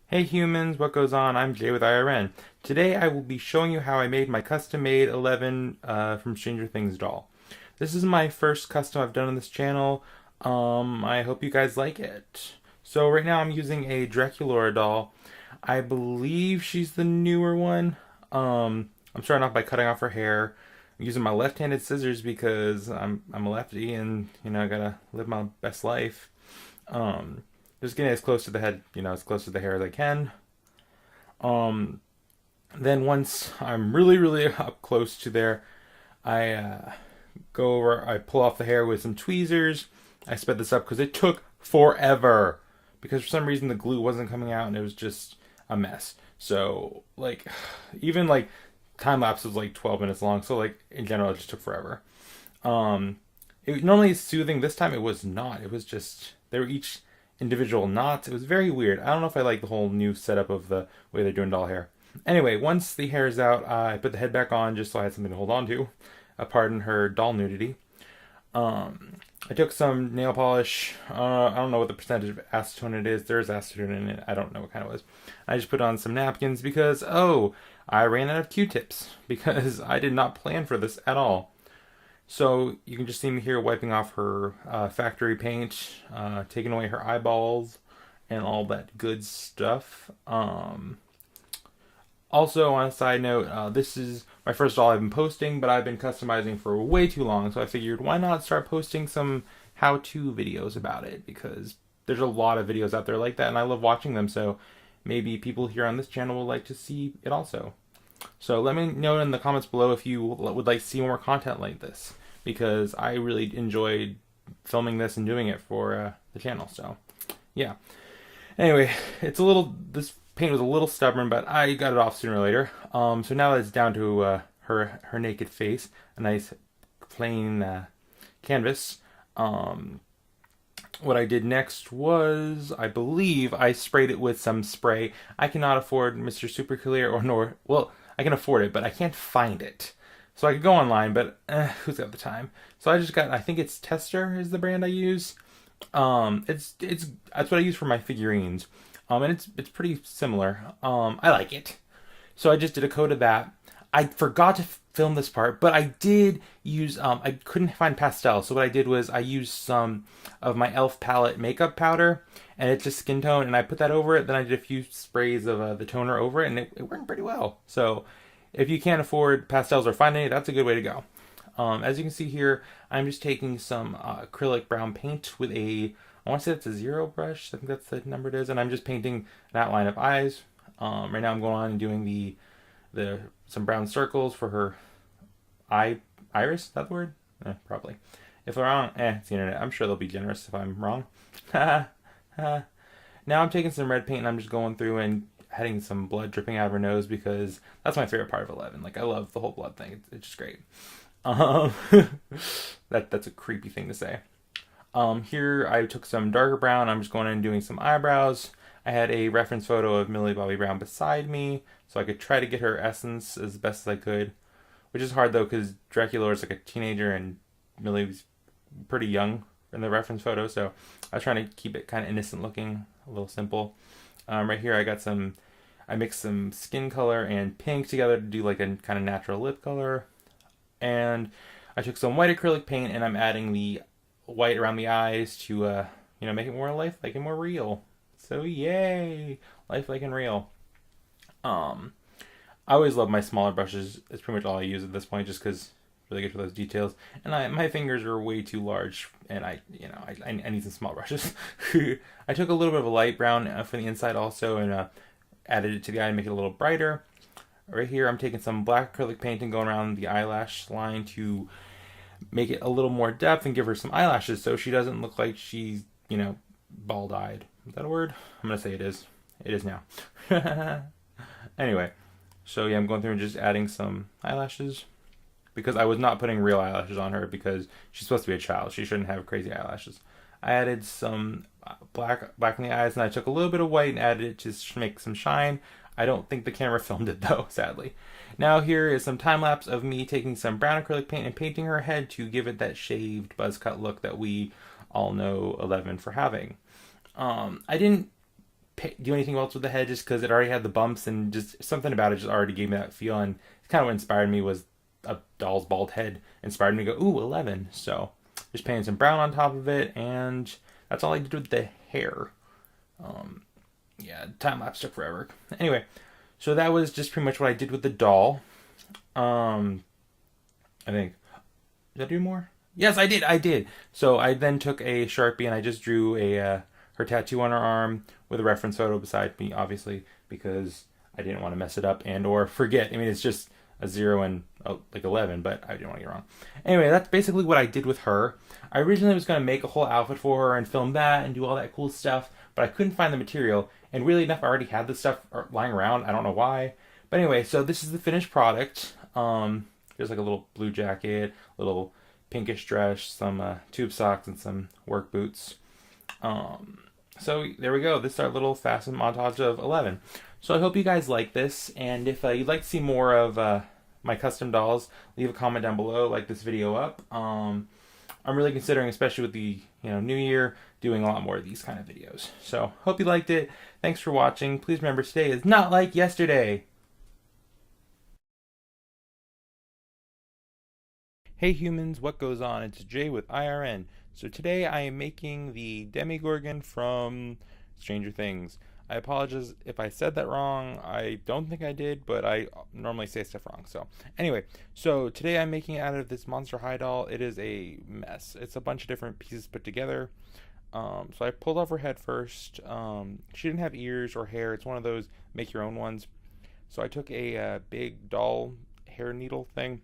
Hey humans, what goes on? I'm Jay with IRN. Today I will be showing you how I made my custom-made 11 from Stranger Things doll. This is my first custom I've done on this channel. I hope you guys like it. So right now I'm using a Draculaura doll. I believe she's the newer one. I'm starting off by cutting off her hair. I'm using my left-handed scissors because I'm a lefty and I gotta live my best life. Just getting as close to the head, as close to the hair as I can. Then once I'm really up close to there, I go over, I pull off the hair with some tweezers. I sped this up because it took forever. Because for some reason the glue wasn't coming out and it was just a mess. So, even time lapse was 12 minutes long. So, in general, it just took forever. It normally is soothing. This time it was not. It was just, they were each individual knots. It was very weird. I don't know if I like the whole new setup of the way they're doing doll hair. Anyway, once the hair is out, I put the head back on just so I had something to hold on to. Pardon her doll nudity. I took some nail polish. I don't know what the percentage of acetone it is. There's acetone in it. I don't know what kind it was. I just put on some napkins because, I ran out of Q-tips because I did not plan for this at all. So you can just see me here wiping off her factory paint, taking away her eyeballs, and all that good stuff. Also, on a side note, this is my first doll I've been posting, but I've been customizing for way too long, so I figured why not start posting some how-to videos about it, because there's a lot of videos out there like that, and I love watching them, so maybe people here on this channel would like to see it also. So let me know in the comments below if you would like to see more content like this, because I really enjoyed filming this and doing it for the channel, so yeah. Anyway, this paint was a little stubborn, but I got it off sooner or later. So now that it's down to her naked face, a nice plain canvas. What I did next was, I believe, I sprayed it with some spray. I cannot afford Mr. Super Clear well, I can afford it, but I can't find it. So I could go online, but who's got the time? So I just got, I think it's Tester is the brand I use. That's what I use for my figurines. And it's pretty similar. I like it. So I just did a coat of that. I forgot to film this part, but I did use, I couldn't find pastel. So what I did was I used some of my e.l.f. palette makeup powder, and it's just skin tone, and I put that over it. Then I did a few sprays of the toner over it, and it worked pretty well. So if you can't afford pastels or find any, that's a good way to go. As you can see here, I'm just taking some acrylic brown paint with I want to say it's a 0 brush. I think that's the number it is. And I'm just painting an outline of eyes. Right now I'm going on and doing some brown circles for her iris. Is that the word? Probably. If I'm wrong, it's the internet. I'm sure they'll be generous if I'm wrong. Now I'm taking some red paint and I'm just going through and having some blood dripping out of her nose because that's my favorite part of 11. I love the whole blood thing. It's just great. That's a creepy thing to say. Here I took some darker brown. I'm just going in and doing some eyebrows. I had a reference photo of Millie Bobby Brown beside me, so I could try to get her essence as best as I could, which is hard though because Draculaura is a teenager and Millie was pretty young in the reference photo, so I was trying to keep it kind of innocent looking, a little simple. Right here I mixed some skin color and pink together to do a kind of natural lip color, and I took some white acrylic paint and I'm adding the white around the eyes to make it more lifelike and more real. So yay, lifelike and real. I always love my smaller brushes. It's pretty much all I use at this point, just because it's really good for those details. And my fingers are way too large, and I need some small brushes. I took a little bit of a light brown for the inside also, and added it to the eye to make it a little brighter. Right here, I'm taking some black acrylic paint and going around the eyelash line to make it a little more depth and give her some eyelashes so she doesn't look like she's, bald-eyed. Is that a word? I'm going to say it is. It is now. Anyway, so yeah, I'm going through and just adding some eyelashes because I was not putting real eyelashes on her because she's supposed to be a child. She shouldn't have crazy eyelashes. I added some black in the eyes, and I took a little bit of white and added it to make some shine. I don't think the camera filmed it though, sadly. Now here is some time lapse of me taking some brown acrylic paint and painting her head to give it that shaved buzz cut look that we all know 11 for having. I didn't do anything else with the head just because it already had the bumps, and just something about it just already gave me that feel. And kind of what inspired me was a doll's bald head inspired me to go, ooh, 11. So just painted some brown on top of it, and that's all I did with the hair. Yeah, time lapse took forever. Anyway, so that was just pretty much what I did with the doll. I think, did I do more? Yes, I did. I did. So I then took a Sharpie and I just drew a her tattoo on her arm with a reference photo beside me, obviously, because I didn't want to mess it up and or forget. I mean, it's just a 0 and like 11, but I didn't want to get wrong. Anyway, that's basically what I did with her. I originally was going to make a whole outfit for her and film that and do all that cool stuff, but I couldn't find the material. And really enough, I already had this stuff lying around. I don't know why. But anyway, so this is the finished product. There's like a little blue jacket, little pinkish dress, some tube socks, and some work boots. So there we go. This is our little fashion montage of 11. So I hope you guys like this, and if you'd like to see more of my custom dolls, leave a comment down below, like this video up. I'm really considering, especially with the new year, doing a lot more of these kind of videos. So hope you liked it. Thanks for watching. Please remember, today is not like yesterday. Hey humans, what goes on? It's Jay with IRN. So today I am making the Demogorgon from Stranger Things. I apologize if I said that wrong. I don't think I did, but I normally say stuff wrong. So anyway, so today I'm making it out of this Monster High doll. It is a mess. It's a bunch of different pieces put together. So I pulled off her head first. She didn't have ears or hair. It's one of those make your own ones. So I took a big doll hair needle thing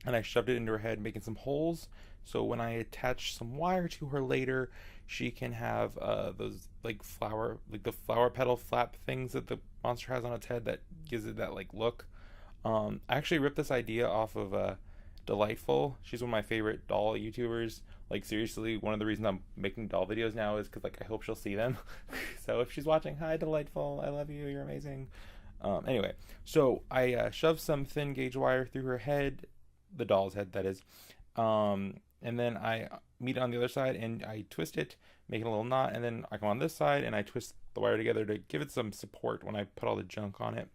and I shoved it into her head, making some holes. So when I attach some wire to her later, she can have those like the flower petal flap things that the monster has on its head that gives it that like look. I actually ripped this idea off of Delightful. She's one of my favorite doll YouTubers. Like seriously, one of the reasons I'm making doll videos now is because like I hope she'll see them. So if she's watching, hi Delightful, I love you, you're amazing. Anyway, so I shoved some thin gauge wire through her head, the doll's head that is, and then I meet it on the other side and I twist it, make it a little knot, and then I come on this side and I twist the wire together to give it some support when I put all the junk on it.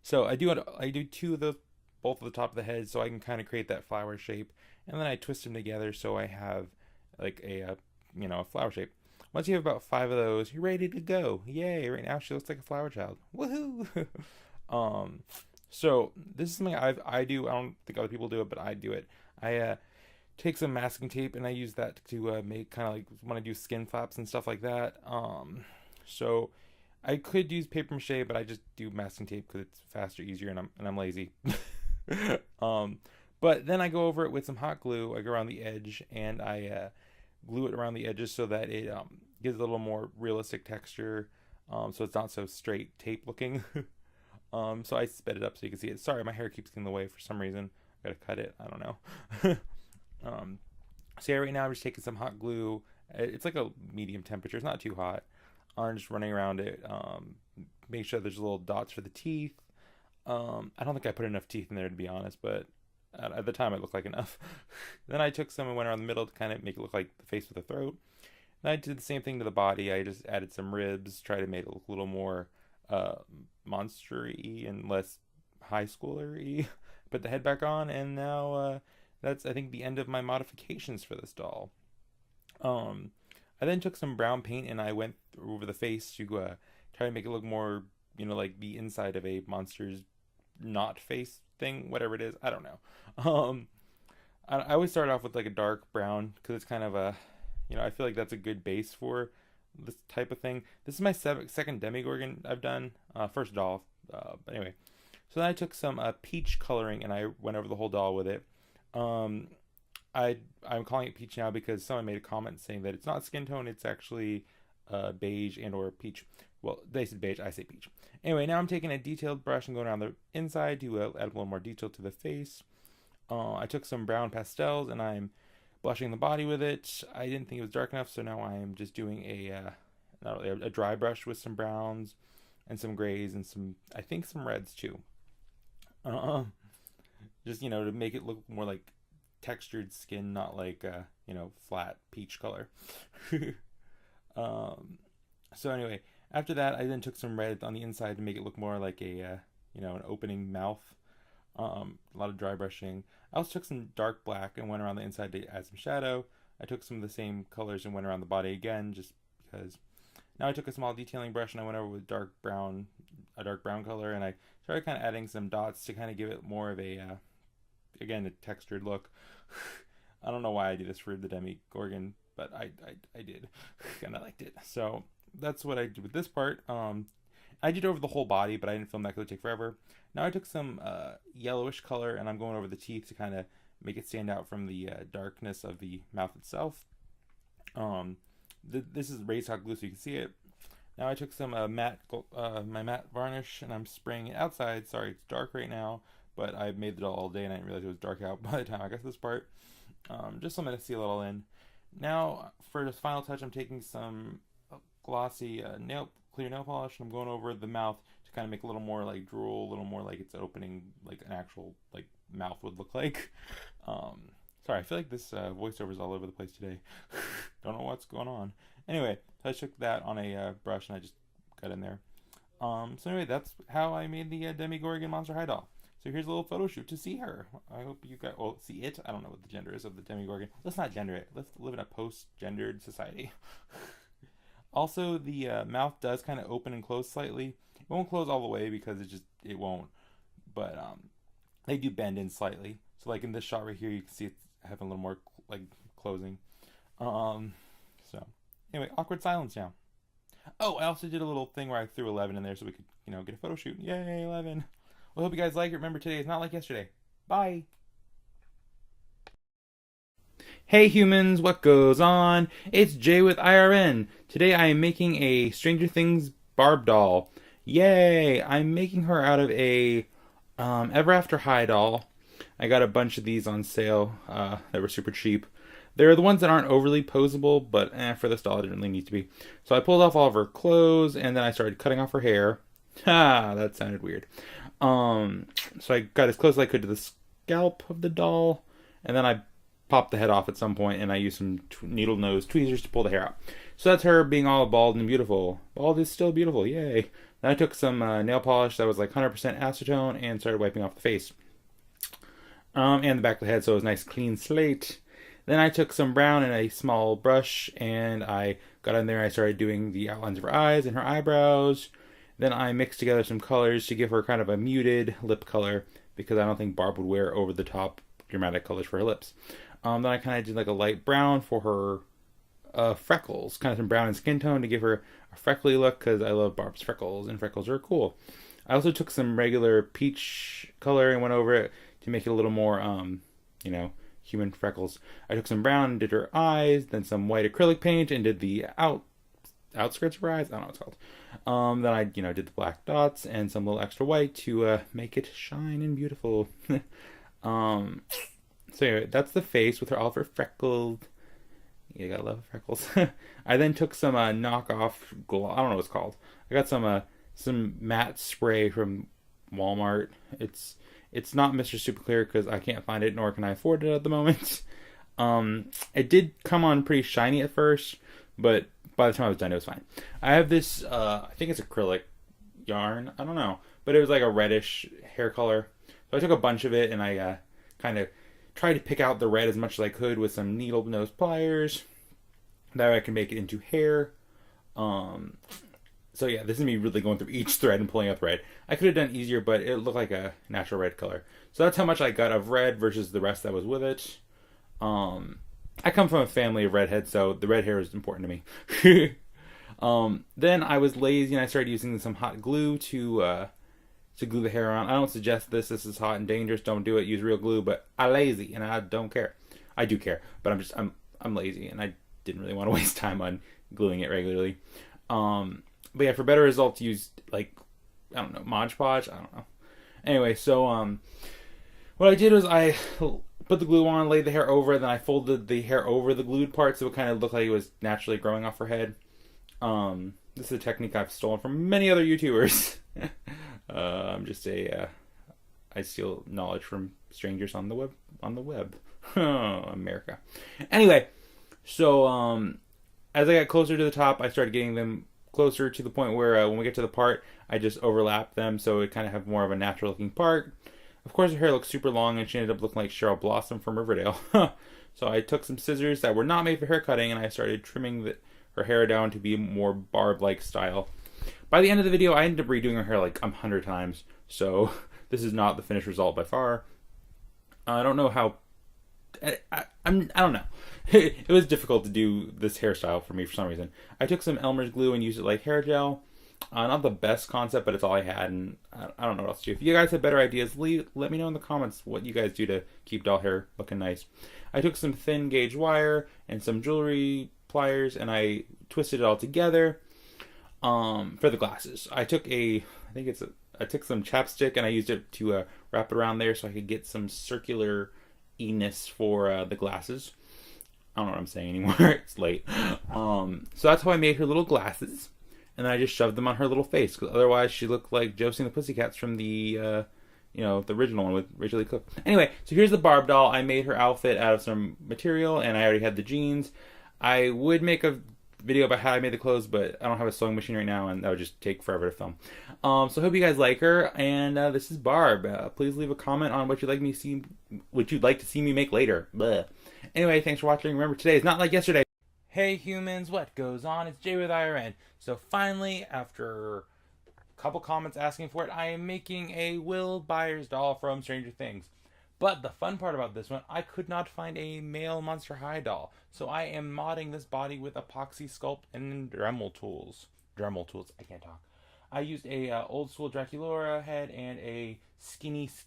So I do two of the both of the top of the head so I can kind of create that flower shape, and then I twist them together so I have like a flower shape. Once you have about 5 of those, you're ready to go. Yay! Right now she looks like a flower child. Woohoo! So this is something I do. I don't think other people do it, but I do it. I take some masking tape and I use that to make kind of like when I do skin flaps and stuff like that. So I could use paper mache, but I just do masking tape because it's faster, easier, and I'm lazy. But then I go over it with some hot glue. I go around the edge and I glue it around the edges so that it gives a little more realistic texture. So it's not so straight tape looking. So I sped it up so you can see it. Sorry, my hair keeps getting in the way for some reason. I gotta cut it. I don't know. So yeah, right now I'm just taking some hot glue. It's like a medium temperature. It's not too hot. I'm just running around it. Make sure there's little dots for the teeth. I don't think I put enough teeth in there to be honest, but at the time it looked like enough. Then I took some and went around the middle to kind of make it look like the face with the throat. Then I did the same thing to the body. I just added some ribs, tried to make it look a little more monster-y and less high schooler-y. Put the head back on, and now that's I think the end of my modifications for this doll. I then took some brown paint and I went over the face to try to make it look more like the inside of a monster's not face thing, whatever it is. I don't know. I always start off with like a dark brown because it's kind of a I feel like that's a good base for this type of thing. This is my second Demogorgon I've done. First doll. But anyway. So then I took some peach coloring and I went over the whole doll with it. I'm calling it peach now because someone made a comment saying that it's not skin tone, it's actually beige and or peach. Well, they said beige, I say peach. Anyway, now I'm taking a detailed brush and going around the inside to add a little more detail to the face. I took some brown pastels and I'm blushing the body with it. I didn't think it was dark enough, so now I am just doing a dry brush with some browns. and some grays and some, I think, some reds too. Uh, just, to make it look more like textured skin, not like flat peach color. um, so anyway, after that, I then took some red on the inside to make it look more like an opening mouth. A lot of dry brushing. I also took some dark black and went around the inside to add some shadow. I took some of the same colors and went around the body again, just because. Now I took a small detailing brush and I went over with a dark brown color, and I started kind of adding some dots to kind of give it more of again, a textured look. I don't know why I did this for the Demogorgon, but I did, and I liked it. So that's what I did with this part. I did over the whole body, but I didn't film that because it would take forever. Now I took some yellowish color, and I'm going over the teeth to kind of make it stand out from the darkness of the mouth itself. This is raised hot glue so you can see it. Now I took some my matte varnish, and I'm spraying it outside. Sorry, it's dark right now, but I made it all day and I didn't realize it was dark out by the time I got to this part. Just so I'm going to seal it all in. Now for this final touch, I'm taking some glossy clear nail polish, and I'm going over the mouth to kind of make a little more like drool, a little more like it's opening like an actual like mouth would look like. Sorry, I feel like this voiceover is all over the place today. Don't know what's going on. Anyway, so I took that on a brush and I just got in there. So anyway, that's how I made the Demogorgon Monster High doll. So here's a little photo shoot to see her. I hope you guys, see it. I don't know what the gender is of the Demogorgon. Let's not gender it. Let's live in a post-gendered society. Also, the mouth does kind of open and close slightly. It won't close all the way because it won't. But they do bend in slightly. So like in this shot right here, you can see it's having a little more like closing. So anyway, awkward silence now. Oh, I also did a little thing where I threw 11 in there so we could, get a photo shoot. Yay, 11. Well, I hope you guys like it. Remember, today is not like yesterday. Bye. Hey humans, what goes on? It's Jay with IRN. Today I am making a Stranger Things Barb doll. Yay! I'm making her out of a Ever After High doll. I got a bunch of these on sale that were super cheap. They're the ones that aren't overly posable, but for this doll it didn't really need to be. So I pulled off all of her clothes, and then I started cutting off her hair. Ha! That sounded weird. So I got as close as I could to the scalp of the doll, and then I popped the head off at some point, and I used some needle nose tweezers to pull the hair out. So that's her being all bald and beautiful. Bald is still beautiful, yay. Then I took some nail polish that was like 100% acetone and started wiping off the face. And the back of the head, so it was a nice clean slate. Then I took some brown and a small brush, and I got in there and I started doing the outlines of her eyes and her eyebrows. Then I mixed together some colors to give her kind of a muted lip color, because I don't think Barb would wear over the top dramatic colors for her lips. Then I kind of did like a light brown for her freckles, kind of some brown and skin tone to give her a freckly look, because I love Barb's freckles, and freckles are cool. I also took some regular peach color and went over it to make it a little more, human freckles. I took some brown and did her eyes, then some white acrylic paint and did the outskirts of her eyes. I don't know what it's called. Then I, did the black dots and some little extra white to make it shine and beautiful. So anyway, that's the face with all of her freckles. You gotta love freckles. I then took some knockoff gloss. I don't know what it's called. I got some matte spray from Walmart. It's not Mr. Super Clear because I can't find it, nor can I afford it at the moment. It did come on pretty shiny at first, but by the time I was done, it was fine. I have this, I think it's acrylic yarn. I don't know, but it was like a reddish hair color. So I took a bunch of it and I kind of tried to pick out the red as much as I could with some needle nose pliers. That way I can make it into hair. So yeah, this is me really going through each thread and pulling out the red. I could have done easier, but it looked like a natural red color. So that's how much I got of red versus the rest that was with it. I come from a family of redheads, so the red hair is important to me. Then I was lazy and I started using some hot glue to glue the hair on. I don't suggest this. This is hot and dangerous. Don't do it. Use real glue. But I'm lazy and I don't care. I do care, but I'm lazy and I didn't really want to waste time on gluing it regularly. But yeah, for better results, use I don't know, Mod Podge. I don't know. Anyway, so what I did was I put the glue on, laid the hair over, then I folded the hair over the glued part so it kind of looked like it was naturally growing off her head. This is a technique I've stolen from many other YouTubers. I'm just I steal knowledge from strangers on the web. On the web, America. Anyway, so as I got closer to the top, I started getting them closer to the point where when we get to the part, I just overlap them so it kind of have more of a natural looking part. Of course, her hair looks super long, and she ended up looking like Cheryl Blossom from Riverdale. So I took some scissors that were not made for hair cutting, and I started trimming her hair down to be more barb-like style. By the end of the video, I ended up redoing her hair like 100 times, so this is not the finished result by far. I don't know how. I don't know. It was difficult to do this hairstyle for me for some reason. I took some Elmer's glue and used it like hair gel. Not the best concept, but it's all I had, and I don't know what else to do. If you guys have better ideas, let me know in the comments what you guys do to keep doll hair looking nice. I took some thin gauge wire and some jewelry pliers, and I twisted it all together for the glasses. I took I took some chapstick and I used it to wrap it around there so I could get some circular E-ness for the glasses. I don't know what I'm saying anymore. It's late. So that's how I made her little glasses. And then I just shoved them on her little face. Because otherwise she looked like Josie and the Pussycats from the original one with Rachel Lee Cook. Anyway, so here's the Barb doll. I made her outfit out of some material, and I already had the jeans. I would make a video about how I made the clothes, but I don't have a sewing machine right now, and that would just take forever to film. So I hope you guys like her, and this is Barb. Please leave a comment on what you'd like to see me make later. Bleh. Anyway, thanks for watching. Remember, today is not like yesterday. Hey humans, what goes on? It's Jay with IRN. So finally, after a couple comments asking for it, I am making a Will Byers doll from Stranger Things. But the fun part about this one, I could not find a male Monster High doll. So I am modding this body with epoxy sculpt and Dremel tools. I can't talk. I used a old school Draculaura head and a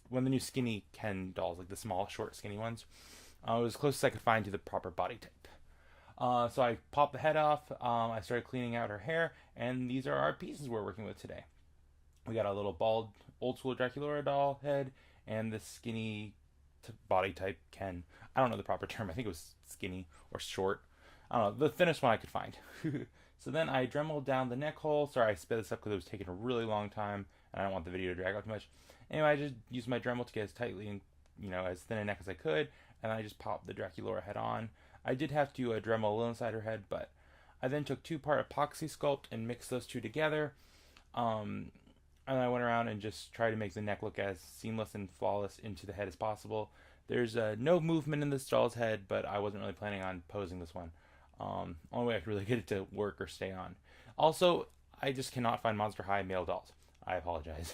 one of the new skinny Ken dolls, like the small, short, skinny ones. It was as close as I could find to the proper body type. So I popped the head off, I started cleaning out her hair, and these are our pieces we're working with today. We got a little bald, old school Draculaura doll head, and this skinny body type Ken. I don't know the proper term, I think it was skinny or short. I don't know, the thinnest one I could find. So then I dremeled down the neck hole. Sorry, I sped this up because it was taking a really long time, and I don't want the video to drag out too much. Anyway, I just used my Dremel to get as tightly and, as thin a neck as I could, and I just popped the Draculaura head on. I did have to Dremel a little inside her head, but I then took 2-part epoxy sculpt and mixed those two together. And I went around and just tried to make the neck look as seamless and flawless into the head as possible. There's no movement in this doll's head, but I wasn't really planning on posing this one. Only way I could really get it to work or stay on. Also, I just cannot find Monster High male dolls. I apologize.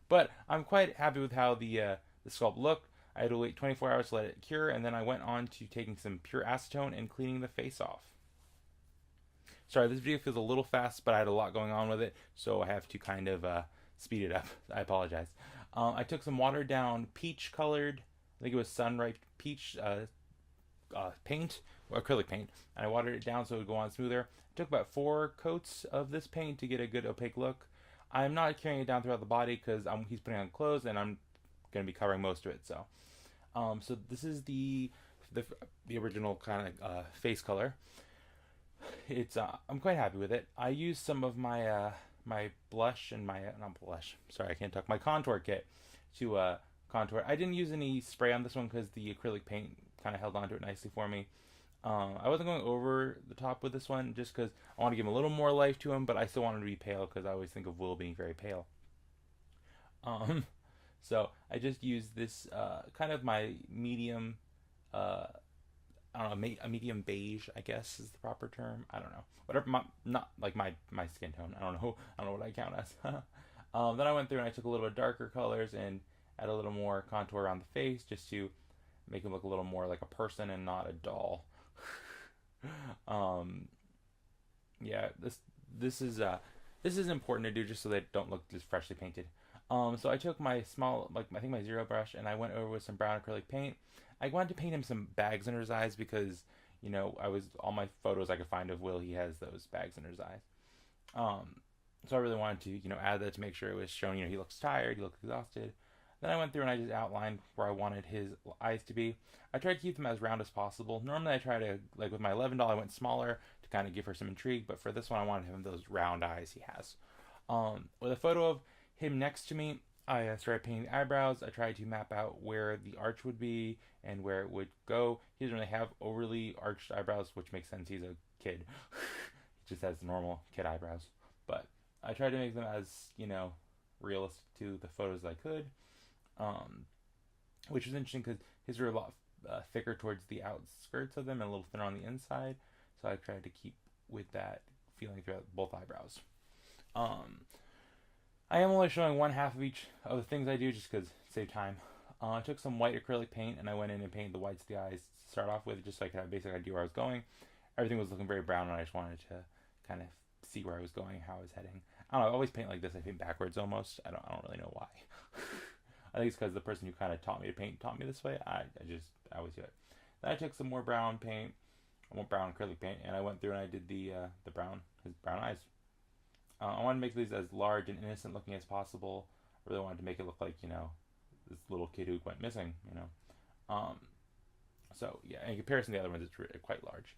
But I'm quite happy with how the sculpt looked. I had to wait 24 hours to let it cure, and then I went on to taking some pure acetone and cleaning the face off. Sorry, this video feels a little fast, but I had a lot going on with it, so I have to kind of speed it up. I apologize. I took some watered down peach colored, I think it was Sunripe peach paint, or acrylic paint, and I watered it down so it would go on smoother. I took about 4 coats of this paint to get a good opaque look. I'm not carrying it down throughout the body because he's putting on clothes, and I'm going to be covering most of it. So this is the original kind of face color. It's I'm quite happy with it. I used some of my my blush and my not blush. Sorry, I can't talk. My contour kit to contour. I didn't use any spray on this one because the acrylic paint kind of held onto it nicely for me. I wasn't going over the top with this one just because I want to give him a little more life to him, but I still wanted to be pale because I always think of Will being very pale. So I just used this kind of my medium, I don't know, a medium beige, I guess is the proper term. I don't know. Whatever, not like my skin tone. I don't know what I count as. Then I went through and I took a little bit darker colors and add a little more contour around the face just to make him look a little more like a person and not a doll. Yeah, this is important to do just so they don't look just freshly painted. So I took my small, I think my zero brush, and I went over with some brown acrylic paint. I wanted to paint him some bags under his eyes because, all my photos I could find of Will, he has those bags under his eyes. So I really wanted to, add that to make sure it was shown, he looks tired, he looks exhausted. Then I went through and I just outlined where I wanted his eyes to be. I tried to keep them as round as possible. Normally I try to, like with my $11, I went smaller to kind of give her some intrigue, but for this one I wanted him those round eyes he has. With a photo of him next to me, I started painting the eyebrows. I tried to map out where the arch would be and where it would go. He doesn't really have overly arched eyebrows, which makes sense. He's a kid. He just has normal kid eyebrows. But I tried to make them as, realistic to the photos as I could, um, which was interesting because his were a lot thicker towards the outskirts of them and a little thinner on the inside. So I tried to keep with that feeling throughout both eyebrows. Um, I am only showing one half of each of the things I do just because save time. I took some white acrylic paint and I went in and painted the whites of the eyes to start off with, just so I could have a basic idea where I was going. Everything was looking very brown, and I just wanted to kind of see where I was going, how I was heading. I don't know. I always paint like this. I paint backwards almost. I don't really know why. I think it's because the person who kind of taught me to paint taught me this way. I always do it. Then I took some more brown paint, more brown acrylic paint, and I went through and I did the his brown eyes. I wanted to make these as large and innocent looking as possible. I really wanted to make it look like, this little kid who went missing. Um, so, yeah, in comparison to the other ones, it's quite large.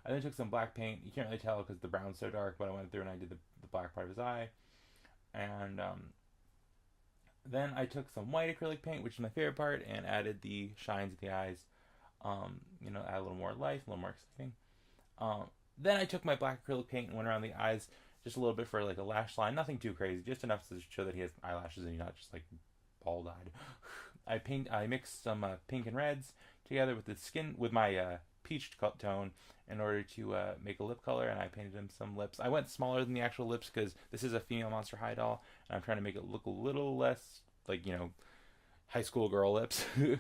I then took some black paint. You can't really tell because the brown's so dark, but I went through and I did the black part of his eye. And then I took some white acrylic paint, which is my favorite part, and added the shines of the eyes. Add a little more life, a little more exciting. Then I took my black acrylic paint and went around the eyes just a little bit for like a lash line, nothing too crazy, just enough to show that he has eyelashes and he's not just like bald-eyed. I mixed some pink and reds together with the skin with my peach tone in order to make a lip color, and I painted him some lips. I went smaller than the actual lips because this is a female Monster High doll, and I'm trying to make it look a little less like high school girl lips. Trying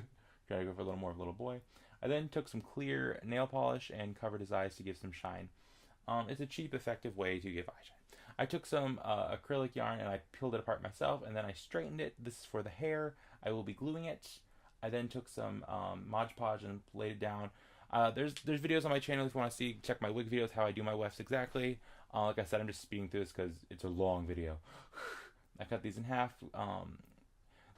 to go for a little more of a little boy. I then took some clear nail polish and covered his eyes to give some shine. It's a cheap, effective way to give eye shine. I took some acrylic yarn and I peeled it apart myself, and then I straightened it. This is for the hair. I will be gluing it. I then took some Mod Podge and laid it down. There's videos on my channel if you want to see. Check my wig videos, how I do my wefts exactly. Like I said, I'm just speeding through this because it's a long video. I cut these in half.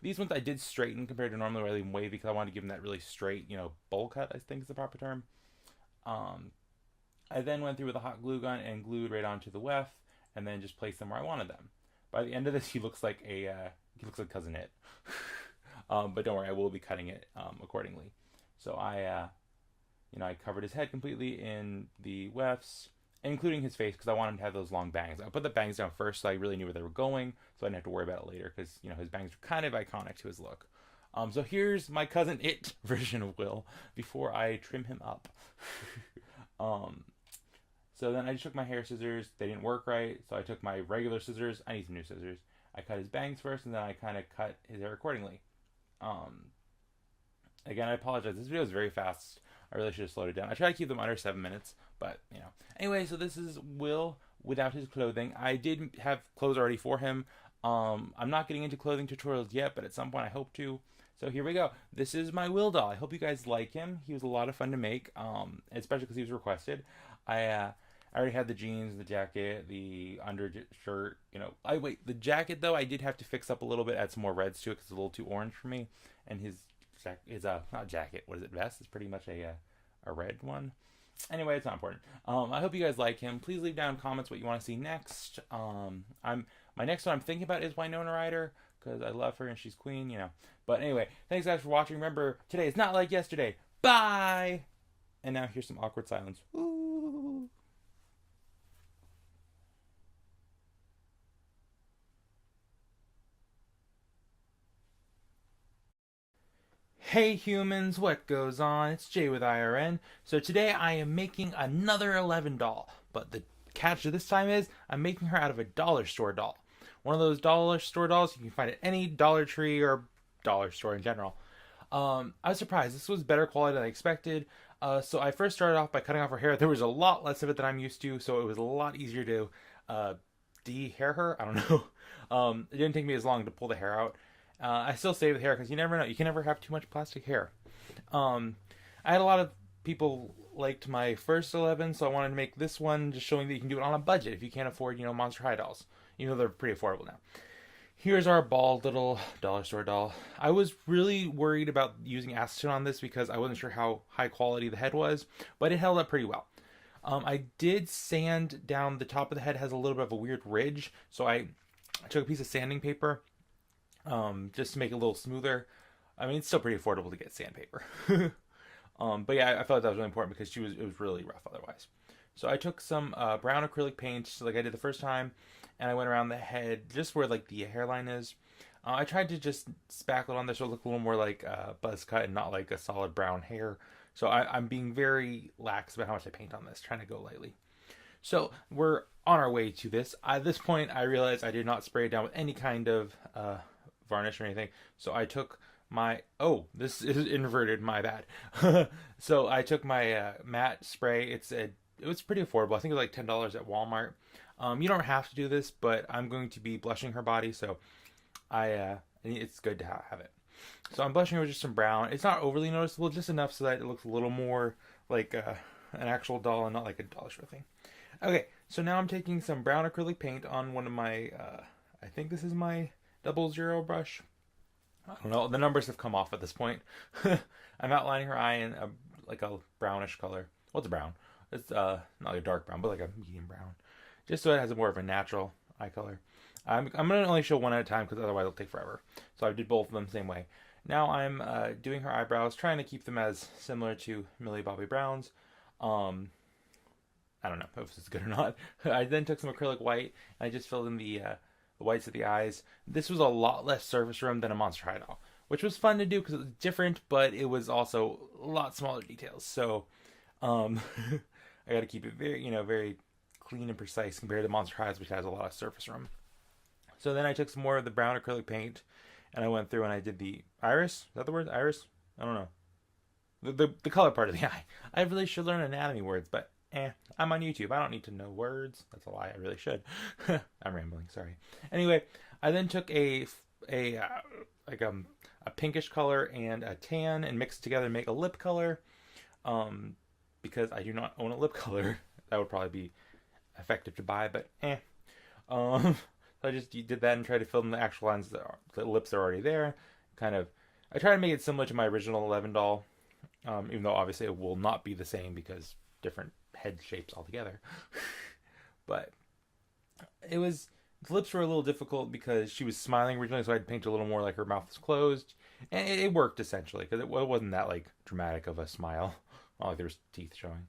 These ones I did straighten compared to normally where I leave them wavy because I wanted to give them that really straight, bowl cut, I think is the proper term. I then went through with a hot glue gun and glued right onto the weft, and then just placed them where I wanted them. By the end of this, he looks like Cousin It. But don't worry, I will be cutting it accordingly. So I covered his head completely in the wefts, including his face, because I wanted him to have those long bangs. I put the bangs down first, so I really knew where they were going, so I didn't have to worry about it later, because his bangs are kind of iconic to his look. So here's my Cousin It version of Will before I trim him up. So then I just took my hair scissors. They didn't work right, so I took my regular scissors. I need some new scissors. I cut his bangs first, and then I kind of cut his hair accordingly. Again, I apologize. This video is very fast. I really should have slowed it down. I try to keep them under 7 minutes, but. Anyway, so this is Will without his clothing. I did have clothes already for him. I'm not getting into clothing tutorials yet, but at some point I hope to. So here we go. This is my Will doll. I hope you guys like him. He was a lot of fun to make, especially because he was requested. I already had the jeans, the jacket, the undershirt. The jacket though I did have to fix up a little bit, add some more reds to it because it's a little too orange for me. And his not jacket. What is it? Vest is pretty much a red one. Anyway, it's not important. I hope you guys like him. Please leave down comments what you want to see next. My next one I'm thinking about is Winona Ryder because I love her and she's queen. But anyway, thanks guys for watching. Remember, today is not like yesterday. Bye. And now here's some awkward silence. Ooh. Hey humans, what goes on? It's Jay with IRN. So today I am making another 11 doll, but the catch of this time is I'm making her out of a dollar store doll. One of those dollar store dolls you can find at any Dollar Tree or dollar store in general. I was surprised. This was better quality than I expected. So I first started off by cutting off her hair. There was a lot less of it than I'm used to, so it was a lot easier to de-hair her. I don't know. It didn't take me as long to pull the hair out. I still stay with hair because you never know. You can never have too much plastic hair. I had a lot of people liked my first 11, so I wanted to make this one just showing that you can do it on a budget if you can't afford, Monster High dolls. They're pretty affordable now. Here's our bald little dollar store doll. I was really worried about using acetone on this because I wasn't sure how high quality the head was, but it held up pretty well. I did sand down the top of the head, has a little bit of a weird ridge, so I took a piece of sanding paper just to make it a little smoother. I mean, it's still pretty affordable to get sandpaper. But yeah, I felt that was really important because it was really rough otherwise. So I took some brown acrylic paint, like I did the first time, and I went around the head, just where like the hairline is. I tried to just spackle it on there so it looked a little more like a buzz cut and not like a solid brown hair. So I'm being very lax about how much I paint on this, trying to go lightly. So we're on our way to this. At this point, I realized I did not spray it down with any kind of varnish or anything. So I took my this is inverted. My bad. So I took my matte spray. It was pretty affordable. I think it was like $10 at Walmart. You don't have to do this, but I'm going to be blushing her body, so it's good to have it. So I'm blushing her with just some brown. It's not overly noticeable, just enough so that it looks a little more like an actual doll and not like a dollar store thing. Okay, so now I'm taking some brown acrylic paint on one of my, I think this is my 00 brush. I don't know, the numbers have come off at this point. I'm outlining her eye in like a brownish color. Well, it's brown. It's not like a dark brown, but like a medium brown. Just so it has more of a natural eye color. I'm going to only show one at a time because otherwise it'll take forever. So I did both of them the same way. Now I'm doing her eyebrows, trying to keep them as similar to Millie Bobby Brown's. I don't know if this is good or not. I then took some acrylic white and I just filled in the whites of the eyes. This was a lot less surface room than a Monster High doll, which was fun to do because it was different, but it was also a lot smaller details. So I got to keep it very clean and precise compared to Monster Highs, which has a lot of surface room. So then I took some more of the brown acrylic paint and I went through and I did the iris. Is that the word? Iris? I don't know. The color part of the eye. I really should learn anatomy words, but I'm on YouTube. I don't need to know words. That's a lie. I really should. I'm rambling. Sorry. Anyway, I then took a pinkish color and a tan and mixed together to make a lip color. Because I do not own a lip color, that would probably be effective to buy, but So I just did that and tried to fill in the actual lines. The lips are already there. I try to make it similar to my original 11 doll, even though obviously it will not be the same because different head shapes altogether. But the lips were a little difficult because she was smiling originally, so I'd paint a little more like her mouth was closed, and it worked essentially because it wasn't that like dramatic of a smile. Not like there was teeth showing.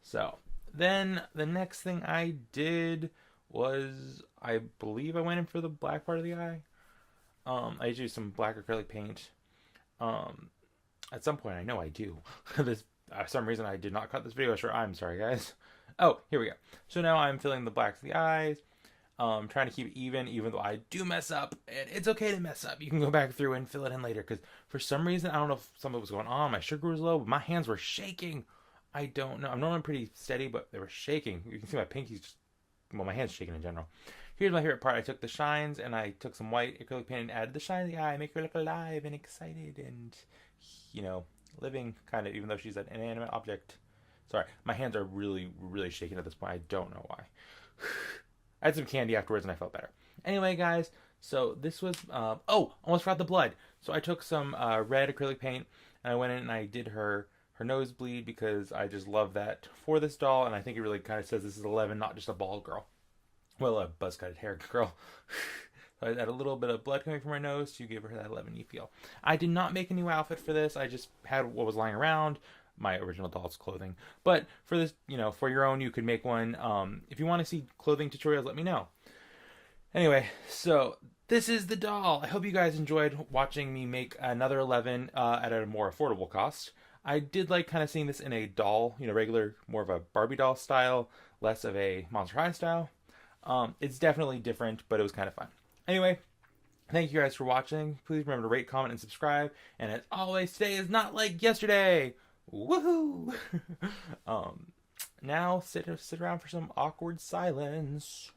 So then the next thing I did was, I believe I went in for the black part of the eye. I used some black acrylic paint. At some point, I know I do. This for some reason I did not cut this video. Sure, I'm sorry, guys. Oh, here we go. So now I'm filling the blacks of the eyes. Trying to keep it even though I do mess up, and it's okay to mess up. You can go back through and fill it in later, because for some reason, I don't know if something was going on, my sugar was low, but my hands were shaking. I don't know. I'm normally pretty steady, but they were shaking. You can see my pinkies my hand's shaking in general. Here's my favorite part. I took the shines, and I took some white acrylic paint and added the shine of the eye, make her look alive and excited and, living, kind of, even though she's an inanimate object. Sorry, my hands are really, really shaking at this point. I don't know why. I had some candy afterwards and I felt better. Anyway, guys, so this was, almost forgot the blood. So I took some red acrylic paint and I went in and I did her nosebleed because I just love that for this doll, and I think it really kind of says this is 11, not just a bald girl. Well, a buzz-cutted hair girl. So I had a little bit of blood coming from her nose to give her that 11-y feel. I did not make a new outfit for this. I just had what was lying around, my original doll's clothing. But for this, for your own, you could make one. If you want to see clothing tutorials, let me know. Anyway, so this is the doll. I hope you guys enjoyed watching me make another 11 at a more affordable cost. I did like kind of seeing this in a doll, regular, more of a Barbie doll style, less of a Monster High style. It's definitely different, but it was kind of fun. Anyway, thank you guys for watching. Please remember to rate, comment, and subscribe. And as always, today is not like yesterday. Woohoo! Now sit around for some awkward silence.